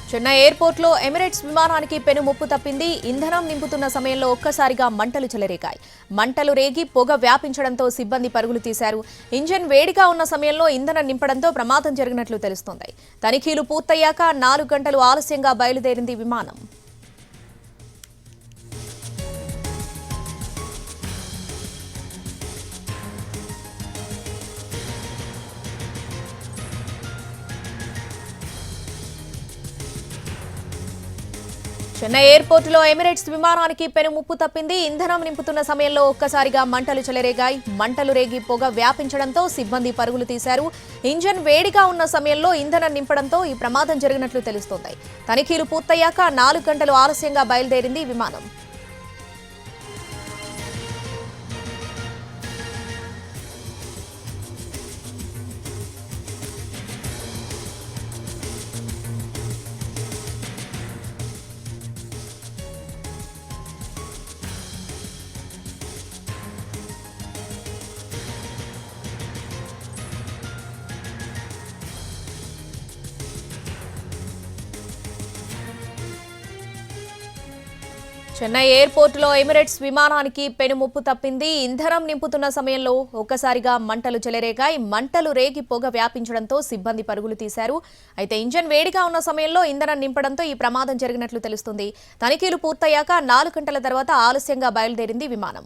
చెన్నై ఎయిర్పోర్ట్లో ఎమిరేట్స్ విమానానికి పెను ముప్పు తప్పింది. ఇంధనం నింపుతున్న సమయంలో ఒక్కసారిగా మంటలు చెలరేగాయి. మంటలు రేగి పొగ వ్యాపించడంతో సిబ్బంది పరుగులు తీశారు. ఇంజన్ వేడిగా ఉన్న సమయంలో ఇంధనం నింపడంతో ప్రమాదం జరిగినట్లు తెలుస్తోంది. తనిఖీలు పూర్తయ్యాక 4 గంటలు ఆలస్యంగా బయలుదేరింది విమానం. చెన్నై ఎయిర్పోర్టులో ఎమిరేట్స్ విమానానికి పెను ముప్పు తప్పింది. ఇంధనం నింపుతున్న సమయంలో ఒక్కసారిగా మంటలు చెలరేగాయి. మంటలు రేగి పొగ వ్యాపించడంతో సిబ్బంది పరుగులు తీశారు. ఇంజన్ వేడిగా ఉన్న సమయంలో ఇంధనం నింపడంతో ఈ ప్రమాదం జరిగినట్లు తెలుస్తోంది. తనిఖీలు పూర్తయ్యాక 4 గంటలు ఆలస్యంగా బయలుదేరింది విమానం. చెన్నై ఎయిర్పోర్టులో ఎమిరేట్స్ విమానానికి పెను ముప్పు తప్పింది. ఇంధనం నింపుతున్న సమయంలో ఒక్కసారిగా మంటలు చెలరేగాయి. మంటలు రేగి పొగ వ్యాపించడంతో సిబ్బంది పరుగులు తీశారు. అయితే ఇంజన్ వేడిగా ఉన్న సమయంలో ఇంధనం నింపడంతో ఈ ప్రమాదం జరిగినట్లు తెలుస్తుంది. తనిఖీలు పూర్తయ్యాక 4 గంటల తర్వాత ఆలస్యంగా బయలుదేరింది విమానం.